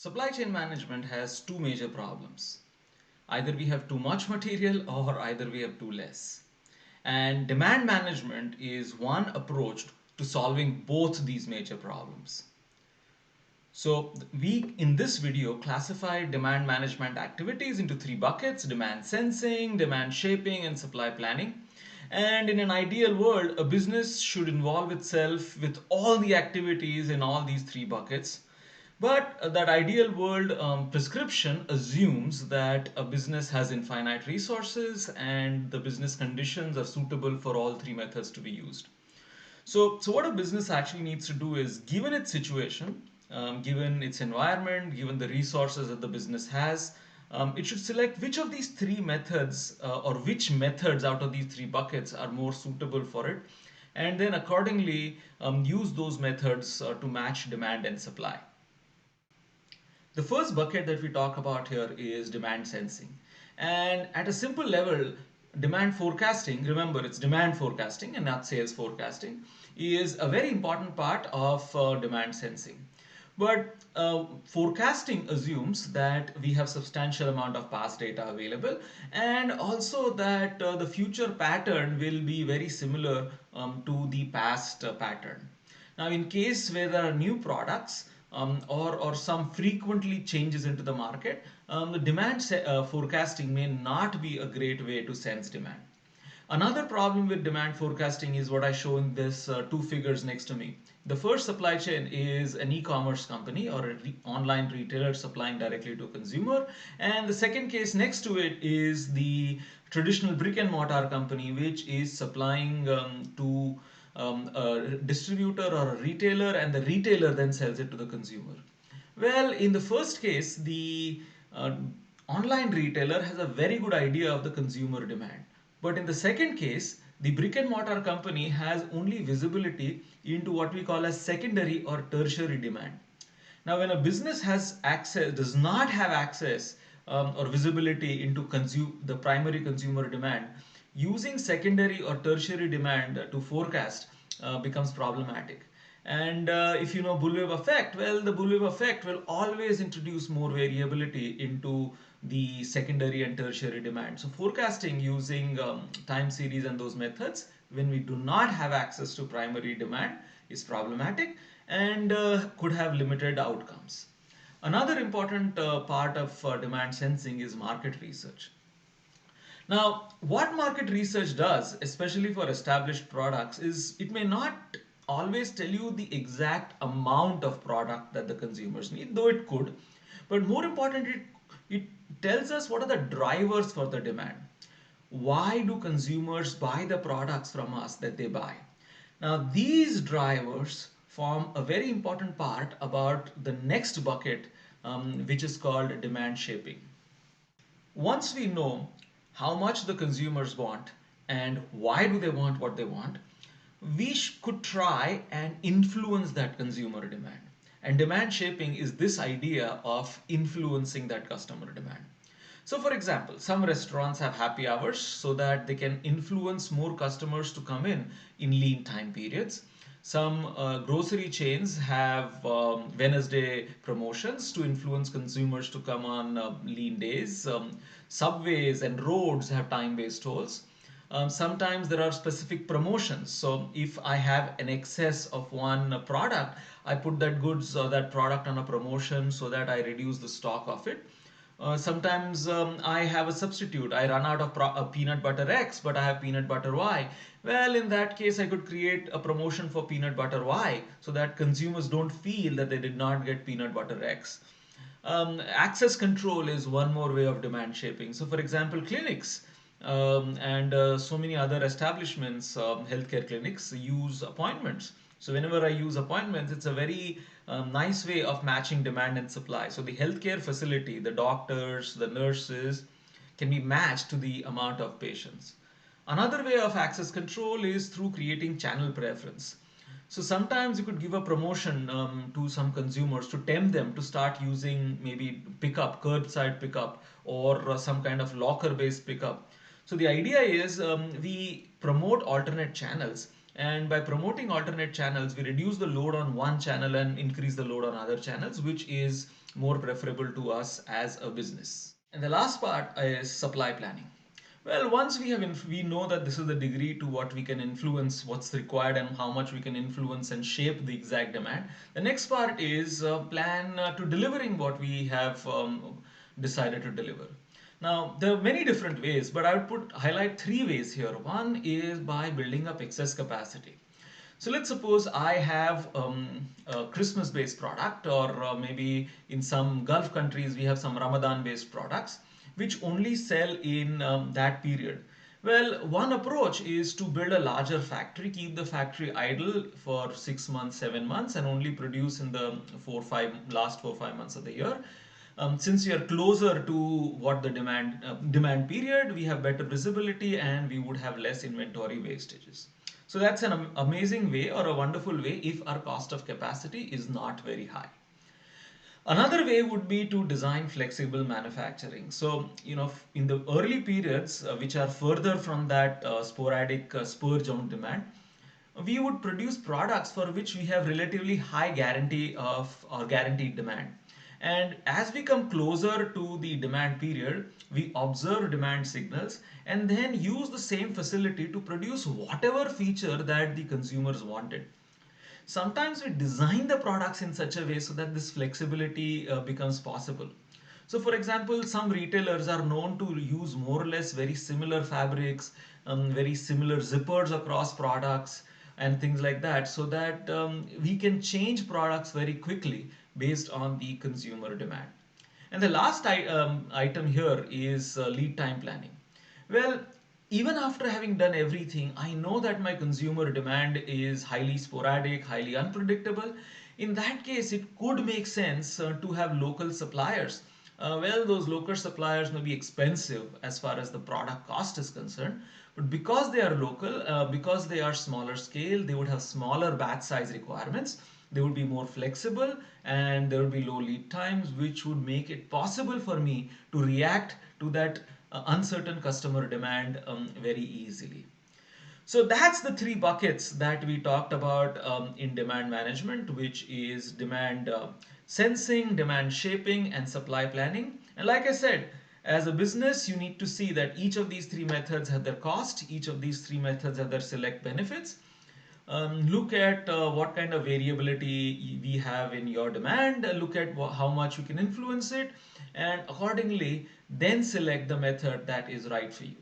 Supply chain management has two major problems. Either we have too much material or either we have too less. And demand management is one approach to solving both these major problems. So we in this video classify demand management activities into three buckets: demand sensing, demand shaping, and supply planning. And in an ideal world, a business should involve itself with all the activities in all these three buckets. But that ideal world prescription assumes that a business has infinite resources and the business conditions are suitable for all three methods to be used. So what a business actually needs to do is, given its situation, given its environment, given the resources that the business has, it should select which of these three methods or which methods out of these three buckets are more suitable for it, and then accordingly use those methods to match demand and supply. The first bucket that we talk about here is demand sensing. And at a simple level, demand forecasting, remember it's demand forecasting and not sales forecasting, is a very important part of demand sensing. But forecasting assumes that we have substantial amount of past data available, and also that the future pattern will be very similar to the past pattern. Now, in case where there are new products or some frequently changes into the market, the demand forecasting may not be a great way to sense demand. Another problem with demand forecasting is what I show in this two figures next to me. The first supply chain is an e-commerce company or an online retailer supplying directly to a consumer, and the second case next to it is the traditional brick and mortar company, which is supplying to a distributor or a retailer, and the retailer then sells it to the consumer. Well, in the first case, the uh, online retailer has a very good idea of the consumer demand. But in the second case, the brick and mortar company has only visibility into what we call as secondary or tertiary demand. Now, when a business does not have access or visibility into the primary consumer demand, using secondary or tertiary demand to forecast becomes problematic. And if you know bullwhip effect, well, the bullwhip effect will always introduce more variability into the secondary and tertiary demand. So forecasting using time series and those methods when we do not have access to primary demand is problematic and could have limited outcomes. Another important part of demand sensing is market research. Now, what market research does, especially for established products, is it may not always tell you the exact amount of product that the consumers need, though it could. But more importantly, it tells us what are the drivers for the demand. Why do consumers buy the products from us that they buy? Now, these drivers form a very important part about the next bucket, which is called demand shaping. Once we know how much the consumers want and why do they want what they want, we could try and influence that consumer demand. And demand shaping is this idea of influencing that customer demand. So, for example, some restaurants have happy hours so that they can influence more customers to come in lean time periods. Some grocery chains have Wednesday promotions to influence consumers to come on lean days. Subways and roads have time based tolls. Sometimes there are specific promotions. So if I have an excess of one product, I put that goods or that product on a promotion so that I reduce the stock of it. Sometimes I have a substitute. I run out of peanut butter X, but I have peanut butter Y. Well, in that case, I could create a promotion for peanut butter Y so that consumers don't feel that they did not get peanut butter X. Access control is one more way of demand shaping. So, for example, clinics and so many other establishments, healthcare clinics, use appointments. So, whenever I use appointments, it's a very nice way of matching demand and supply. So, the healthcare facility, the doctors, the nurses can be matched to the amount of patients. Another way of access control is through creating channel preference. So sometimes you could give a promotion to some consumers to tempt them to start using maybe pickup, curbside pickup, or some kind of locker based pickup. So the idea is we promote alternate channels, and by promoting alternate channels, we reduce the load on one channel and increase the load on other channels, which is more preferable to us as a business. And the last part is supply planning. Well, once we know that this is the degree to what we can influence, what's required, and how much we can influence and shape the exact demand. The next part is plan to delivering what we have decided to deliver. Now, there are many different ways, but I would highlight three ways here. One is by building up excess capacity. So let's suppose I have a Christmas based product, or maybe in some Gulf countries we have some Ramadan based products which only sell in that period. Well, one approach is to build a larger factory, keep the factory idle for 6 months, 7 months, and only produce in the last 4 5 months of the year. Since we are closer to what the demand period, we have better visibility and we would have less inventory wastages. So that's an amazing way or a wonderful way if our cost of capacity is not very high. Another way would be to design flexible manufacturing. So, in the early periods, which are further from that sporadic spurge on demand, we would produce products for which we have relatively high guarantee of or guaranteed demand. And as we come closer to the demand period, we observe demand signals and then use the same facility to produce whatever feature that the consumers wanted. Sometimes we design the products in such a way so that this flexibility becomes possible. So, for example, some retailers are known to use more or less very similar fabrics, very similar zippers across products, and things like that, so that we can change products very quickly based on the consumer demand. And the last item here is lead time planning. Well, even after having done everything, I know that my consumer demand is highly sporadic, highly unpredictable. In that case, it could make sense to have local suppliers. Well, those local suppliers may be expensive as far as the product cost is concerned, but because they are local, because they are smaller scale, they would have smaller batch size requirements. They would be more flexible and there would be low lead times, which would make it possible for me to react to that uncertain customer demand very easily. So that's the three buckets that we talked about in demand management, which is demand sensing, demand shaping, and supply planning. And like I said, as a business, you need to see that each of these three methods have their cost, each of these three methods have their select benefits. Look at what kind of variability we have in your demand, look at how much you can influence it, and accordingly, then select the method that is right for you.